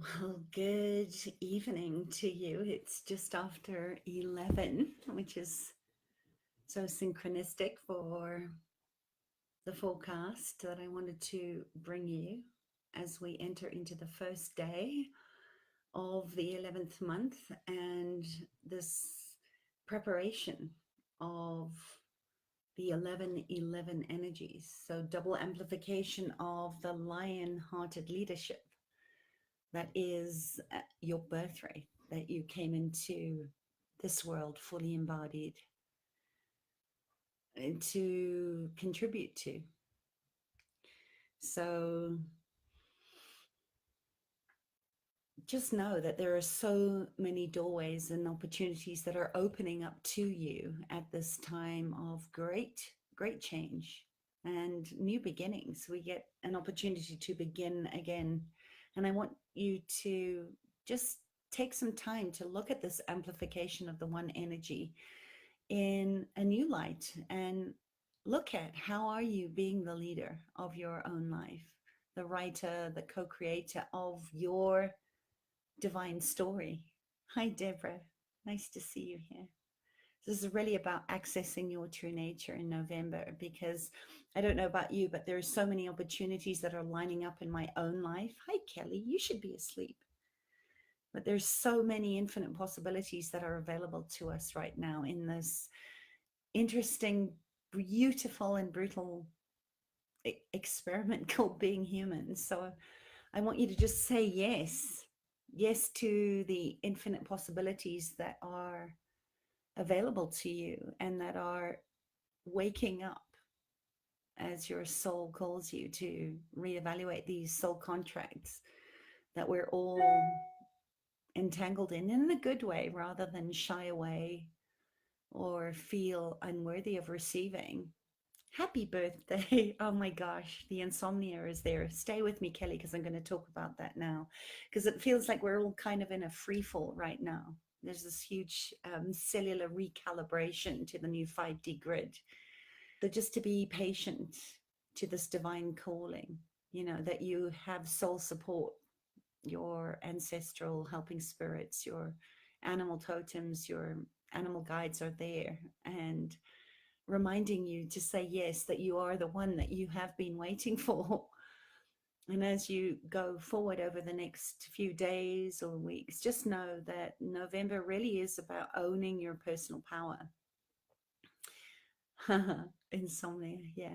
Well, good evening to you. It's just after 11, which is so synchronistic for the forecast that I wanted to bring you as we enter into the first day of the 11th month and this preparation of the 1111 energies. So, double amplification of the lion hearted leadership that is your birthright, that you came into this world fully embodied to contribute to. So just know that there are so many doorways and opportunities that are opening up to you at this time of great change and new beginnings. We get an opportunity to begin again. And I want you to just take some time to look at this amplification of the one energy in a new light and look at how are you being the leader of your own life, the writer, the co-creator of your divine story. Hi, Deborah. Nice to see you here. This is really about accessing your true nature in November because I don't know about you, but there are so many opportunities that are lining up in my own life. Hi, Kelly. You should be asleep. But there's so many infinite possibilities that are available to us right now in this interesting, beautiful, and brutal experiment called being human. So I want you to just say yes to the infinite possibilities that are available to you and that are waking up as your soul calls you to reevaluate these soul contracts that we're all entangled in a good way rather than shy away or feel unworthy of receiving. Happy birthday. Oh my gosh, the insomnia is there. Stay with me, Kelly, because I'm going to talk about that now. Because it feels like we're all kind of in a free fall right now. There's this huge cellular recalibration to the new 5D grid. So just to be patient to this divine calling, that you have soul support, your ancestral helping spirits, your animal totems, your animal guides are there. And reminding you to say yes, that you are the one that you have been waiting for. And as you go forward over the next few days or weeks, just know that November really is about owning your personal power. Insomnia, yeah.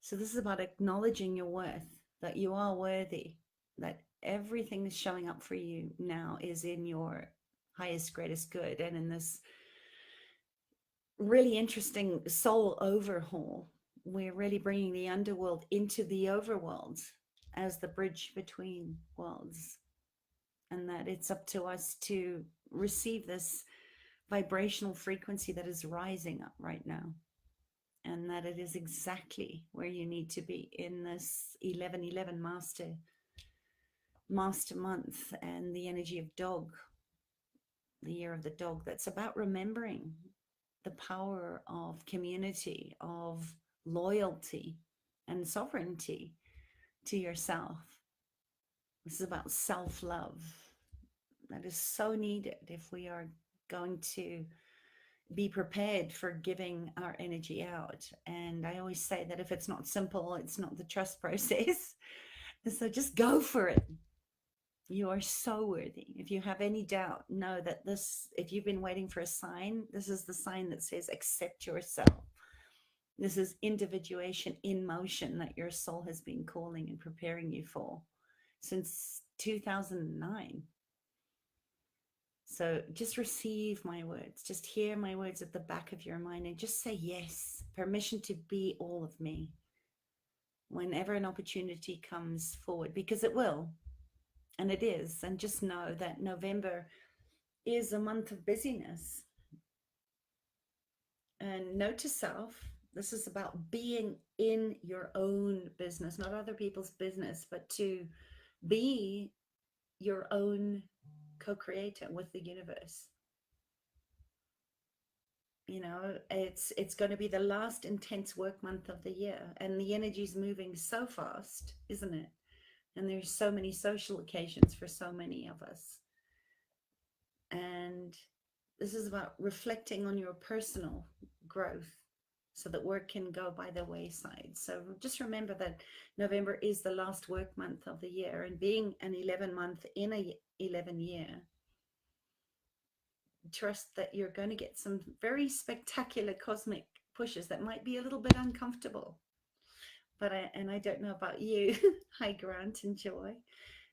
So this is about acknowledging your worth, that you are worthy, that everything that's showing up for you now is in your highest, greatest good. And in this really interesting soul overhaul, we're really bringing the underworld into the overworld as the bridge between worlds, and that it's up to us to receive this vibrational frequency that is rising up right now, and that it is exactly where you need to be in this 1111 master month and the energy of dog, the year of the dog. That's about remembering the power of community, of loyalty and sovereignty to yourself. This is about self-love. That is so needed if we are going to be prepared for giving our energy out. And I always say that if it's not simple, it's not the trust process. So just go for it. You are so worthy. If you have any doubt, know that this, if you've been waiting for a sign, this is the sign that says accept yourself. This is individuation in motion that your soul has been calling and preparing you for since 2009. So just receive my words. Just hear my words at the back of your mind and just say yes. Permission to be all of me whenever an opportunity comes forward, because it will, and it is. And just know that November is a month of busyness. And note to self, this is about being in your own business, not other people's business, but to be your own co-creator with the universe. It's going to be the last intense work month of the year, and the energy is moving so fast, isn't it? And there's so many social occasions for so many of us. And this is about reflecting on your personal growth so that work can go by the wayside. So just remember that November is the last work month of the year, and being an 11 month in a 11 year, trust that you're going to get some very spectacular cosmic pushes that might be a little bit uncomfortable. But I don't know about you. Hi, Grant and Joy.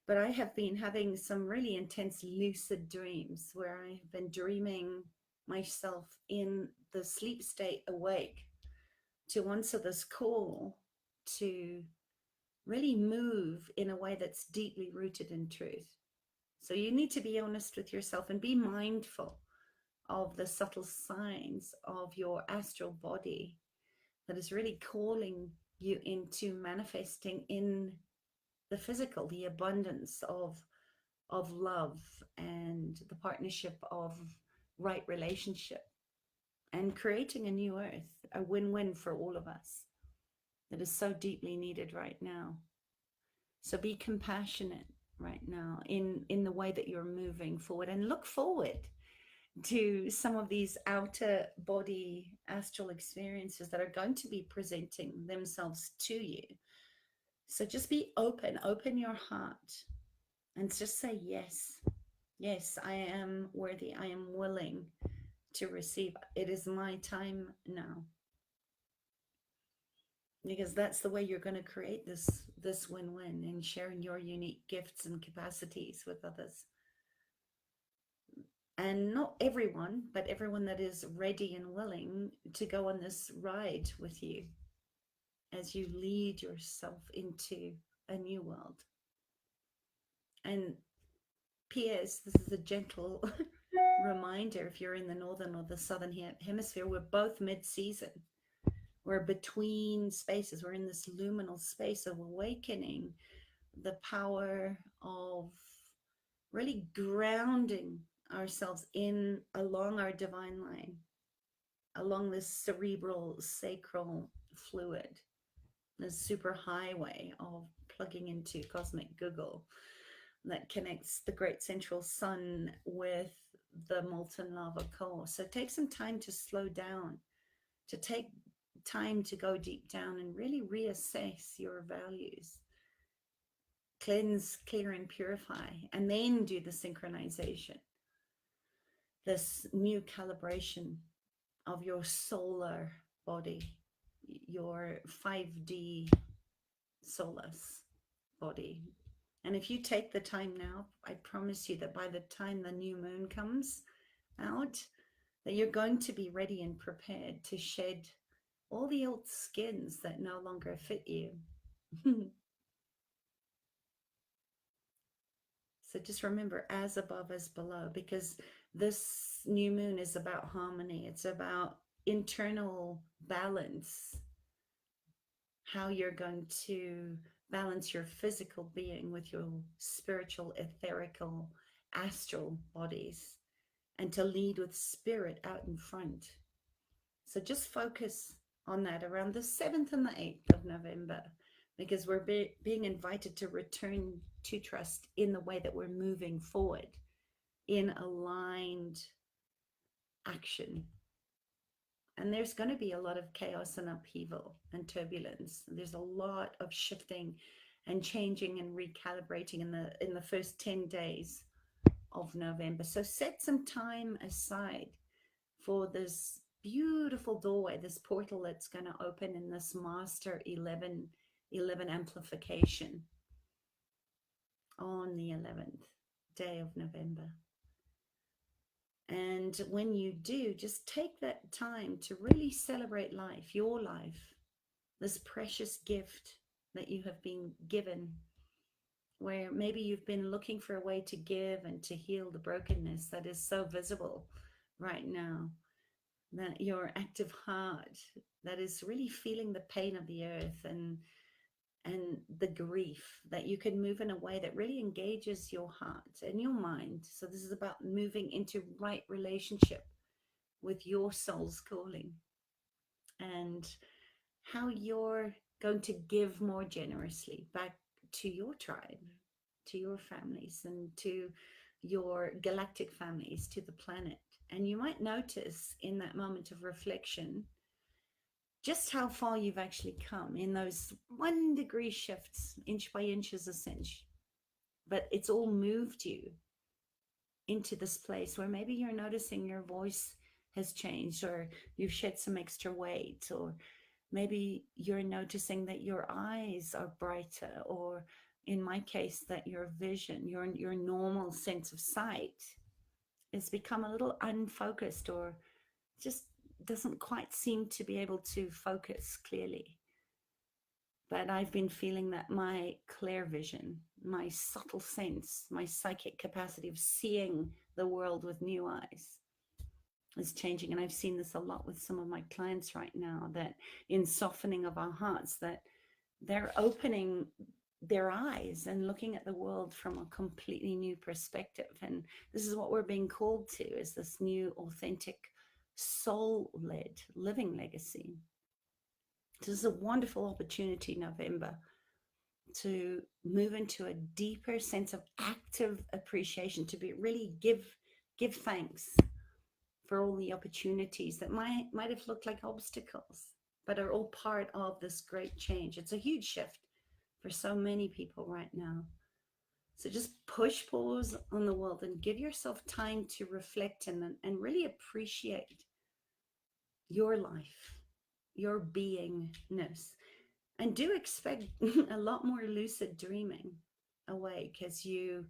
But I have been having some really intense lucid dreams where I have been dreaming myself in the sleep state awake to answer this call to really move in a way that's deeply rooted in truth. So you need to be honest with yourself and be mindful of the subtle signs of your astral body that is really calling you into manifesting in the physical, the abundance of love and the partnership of right relationship, and creating a new earth, a win-win for all of us that is so deeply needed right now. So be compassionate right now in the way that you're moving forward, and look forward to some of these outer body astral experiences that are going to be presenting themselves to you. So just be open, open your heart, and just say yes. Yes, I am worthy. I am willing to receive. It is my time now. Because that's the way you're going to create this win-win, in sharing your unique gifts and capacities with others. And not everyone, but everyone that is ready and willing to go on this ride with you as you lead yourself into a new world. And P.S., this is a gentle reminder, if you're in the northern or the southern hemisphere, we're both mid-season. We're between spaces. We're in this luminal space of awakening the power of really grounding ourselves in along our divine line, along this cerebral sacral fluid, this super highway of plugging into cosmic Google that connects the great central sun with the molten lava core. So take some time to slow down, to take time to go deep down and really reassess your values, cleanse, clear, and purify, and then do the synchronization, this new calibration of your solar body, your 5D solus body. And if you take the time now, I promise you that by the time the new moon comes out, that you're going to be ready and prepared to shed all the old skins that no longer fit you. So just remember, as above, as below, because this new moon is about harmony. It's about internal balance, how you're going to balance your physical being with your spiritual, etherical, astral bodies, and to lead with spirit out in front. So just focus on that around the 7th and the 8th of November, because we're being invited to return to trust in the way that we're moving forward in aligned action. And there's going to be a lot of chaos and upheaval and turbulence. There's a lot of shifting and changing and recalibrating in the first 10 days of November. So set some time aside for this beautiful doorway, this portal that's going to open in this master 11 amplification on the 11th day of November. And when you do, just take that time to really celebrate life, your life, this precious gift that you have been given, where maybe you've been looking for a way to give and to heal the brokenness that is so visible right now, that your active heart that is really feeling the pain of the earth and the grief, that you can move in a way that really engages your heart and your mind. So this is about moving into right relationship with your soul's calling, and how you're going to give more generously back to your tribe, to your families, and to your galactic families, to the planet. And you might notice in that moment of reflection just how far you've actually come in those 1 degree shifts, inch by inch is a cinch. But it's all moved you into this place where maybe you're noticing your voice has changed, or you've shed some extra weight, or maybe you're noticing that your eyes are brighter, or in my case, that your vision, your normal sense of sight has become a little unfocused, or just doesn't quite seem to be able to focus clearly. But I've been feeling that my clear vision, my subtle sense, my psychic capacity of seeing the world with new eyes is changing. And I've seen this a lot with some of my clients right now, that in softening of our hearts, that they're opening their eyes and looking at the world from a completely new perspective. And this is what we're being called to, is this new, authentic, soul-led living legacy. This is a wonderful opportunity, November, to move into a deeper sense of active appreciation, to be really give thanks for all the opportunities that might have looked like obstacles, but are all part of this great change. It's a huge shift for so many people right now. So just push pause on the world and give yourself time to reflect and really appreciate your life, your beingness. And do expect a lot more lucid dreaming awake as you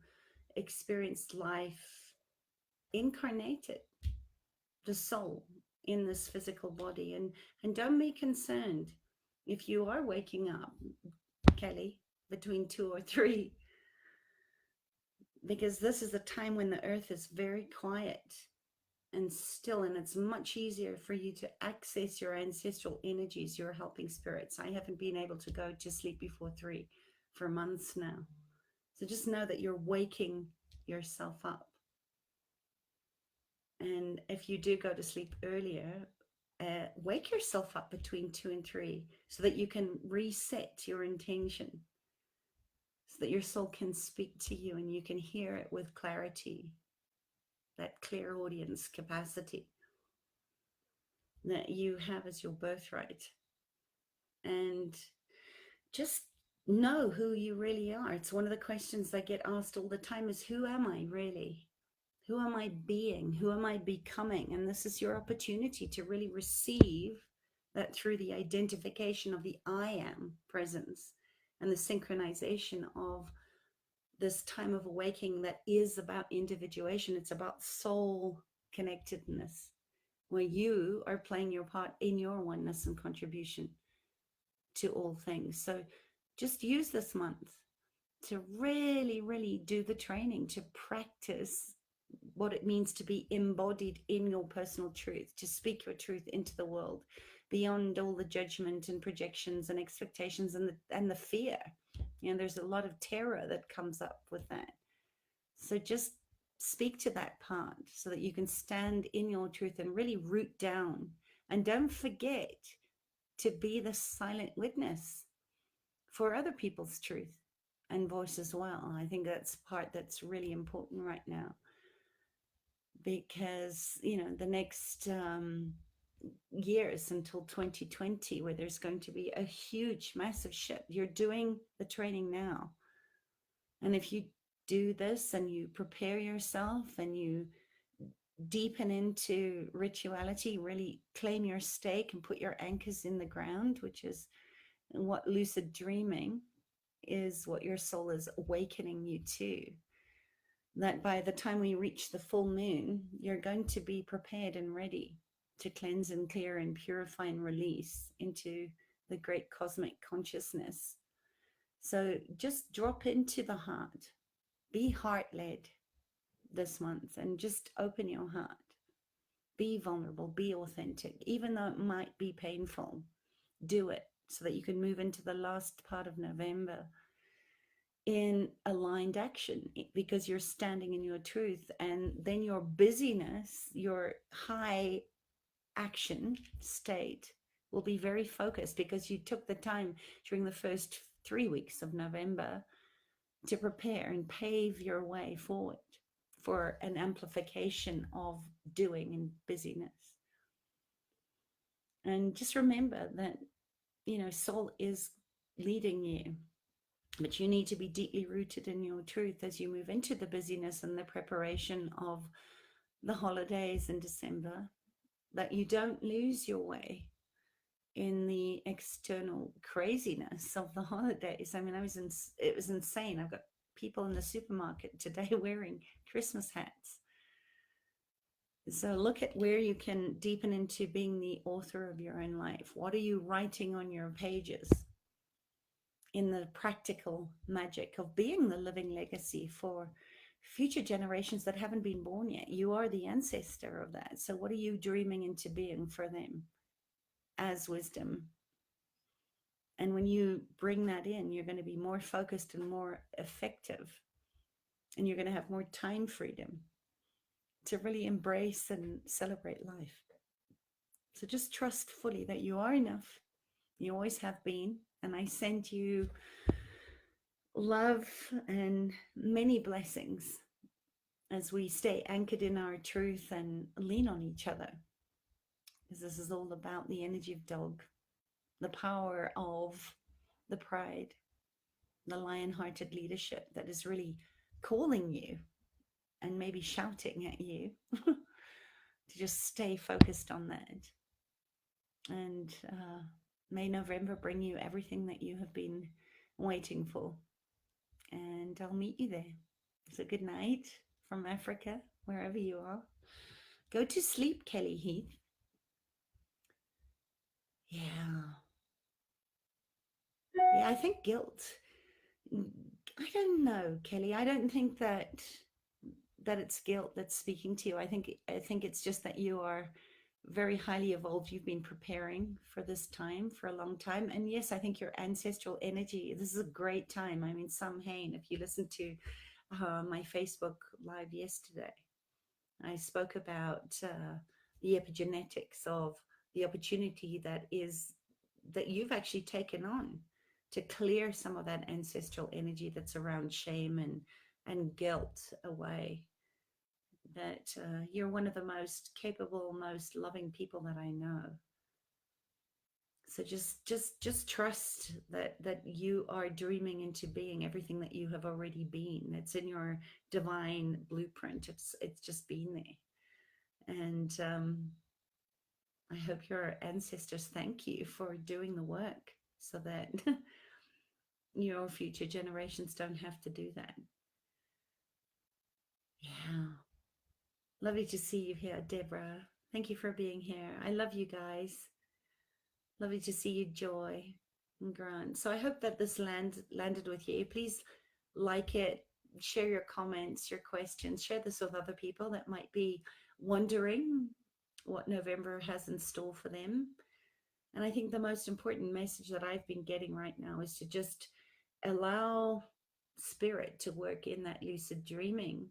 experience life incarnated, the soul in this physical body. And don't be concerned if you are waking up, Kelly, between 2 or 3, because this is a time when the earth is very quiet and still, and it's much easier for you to access your ancestral energies, your helping spirits. I haven't been able to go to sleep before 3 for months now. So just know that you're waking yourself up. And if you do go to sleep earlier, wake yourself up between 2 and 3 so that you can reset your intention, so that your soul can speak to you and you can hear it with clarity, that clear audience capacity that you have as your birthright. And just know who you really are. It's one of the questions I get asked all the time, is who am I really? Who am I being? Who am I becoming? And this is your opportunity to really receive that through the identification of the I am presence and the synchronization of this time of awakening that is about individuation. It's about soul connectedness, where you are playing your part in your oneness and contribution to all things. So just use this month to really, really do the training, to practice what it means to be embodied in your personal truth, to speak your truth into the world beyond all the judgment and projections and expectations and the fear. You know, there's a lot of terror that comes up with that. So just speak to that part so that you can stand in your truth and really root down. And don't forget to be the silent witness for other people's truth and voice as well. I think that's part that's really important right now, because, you know, the next years until 2020, where there's going to be a huge, massive shift. You're doing the training now. And if you do this and you prepare yourself and you deepen into rituality, really claim your stake and put your anchors in the ground, which is what lucid dreaming is, what your soul is awakening you to, that by the time we reach the full moon, you're going to be prepared and ready to cleanse and clear and purify and release into the great cosmic consciousness. So just drop into the heart, be heart-led this month, and just open your heart. Be vulnerable, be authentic, even though it might be painful. Do it so that you can move into the last part of November in aligned action, because you're standing in your truth. And then your busyness, your high action state will be very focused, because you took the time during the first 3 weeks of November to prepare and pave your way forward for an amplification of doing and busyness. And just remember that, soul is leading you, but you need to be deeply rooted in your truth as you move into the busyness and the preparation of the holidays in December, that you don't lose your way in the external craziness of the holidays. I mean, it was insane. I've got people in the supermarket today wearing Christmas hats. So look at where you can deepen into being the author of your own life. What are you writing on your pages in the practical magic of being the living legacy for future generations that haven't been born yet? You are the ancestor of that. So what are you dreaming into being for them as wisdom? And when you bring that in, you're going to be more focused and more effective, and you're going to have more time freedom to really embrace and celebrate life. So just trust fully that you are enough. You always have been. And I send you love and many blessings as we stay anchored in our truth and lean on each other. Because this is all about the energy of dog, the power of the pride, the lion-hearted leadership that is really calling you and maybe shouting at you to just stay focused on that. And may November bring you everything that you have been waiting for. And I'll meet you there. So good night from Africa, wherever you are. Go to sleep, Kelly Heath. Yeah. Yeah, I think guilt. I don't know, Kelly. I don't think that it's guilt that's speaking to you. I think it's just that you are very highly evolved. You've been preparing for this time for a long time. And yes, I think your ancestral energy, this is a great time. I mean, Samhain, if you listen to my Facebook live yesterday, I spoke about the epigenetics of the opportunity that you've actually taken on to clear some of that ancestral energy that's around shame and guilt away. That you're one of the most capable, most loving people that I know. So just trust that you are dreaming into being everything that you have already been. It's in your divine blueprint. It's just been there. And I hope your ancestors thank you for doing the work so that your future generations don't have to do that. Yeah. Lovely to see you here, Deborah. Thank you for being here. I love you guys. Lovely to see you, Joy and Grant. So I hope that this landed with you. Please like it, share your comments, your questions, share this with other people that might be wondering what November has in store for them. And I think the most important message that I've been getting right now is to just allow spirit to work in that lucid dreaming,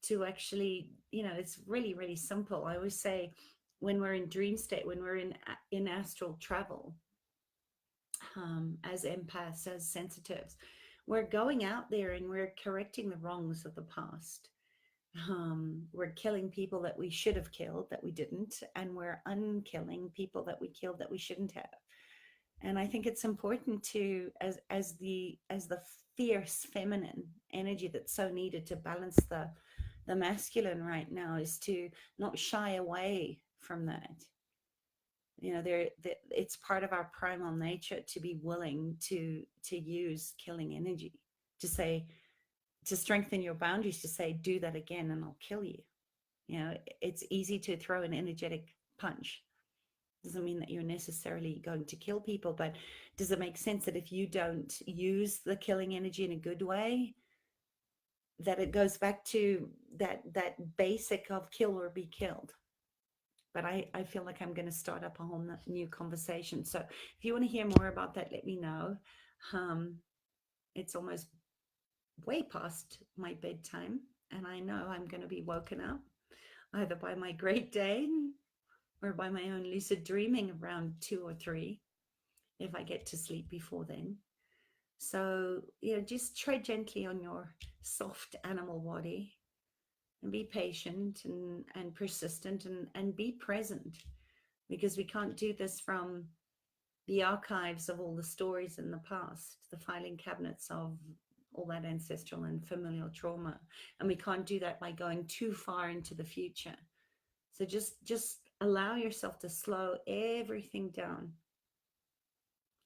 to actually, it's really, really simple. I always say when we're in dream state, when we're in astral travel, as empaths, as sensitives, we're going out there and we're correcting the wrongs of the past. We're killing people that we should have killed that we didn't, and we're unkilling people that we killed that we shouldn't have. And I think it's important to, as the fierce feminine energy that's so needed to balance the masculine right now, is to not shy away from that. It's part of our primal nature to be willing to use killing energy, to strengthen your boundaries, to say, do that again and I'll kill you. It's easy to throw an energetic punch. Doesn't mean that you're necessarily going to kill people, but does it make sense that if you don't use the killing energy in a good way, that it goes back to that basic of kill or be killed? But I feel like I'm going to start up a whole new conversation. So if you want to hear more about that, let me know. It's almost way past my bedtime, and I know I'm going to be woken up either by my Great Dane or by my own lucid dreaming around 2 or 3, if I get to sleep before then. So, just tread gently on your soft animal body and be patient and persistent and be present, because we can't do this from the archives of all the stories in the past, the filing cabinets of all that ancestral and familial trauma. And we can't do that by going too far into the future. So just allow yourself to slow everything down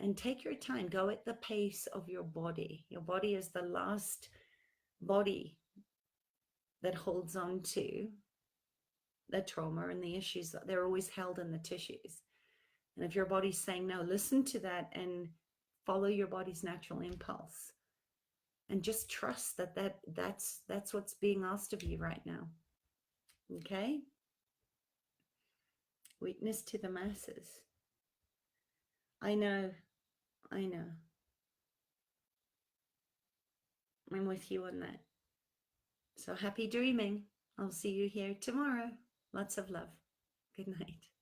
and take your time. Go at the pace of your body. Your body is the last body that holds on to the trauma and the issues. They're always held in the tissues. And if your body's saying no, listen to that and follow your body's natural impulse. And just trust that's what's being asked of you right now. Okay? Witness to the masses. I know. I know. I'm with you on that. So happy dreaming. I'll see you here tomorrow. Lots of love. Good night.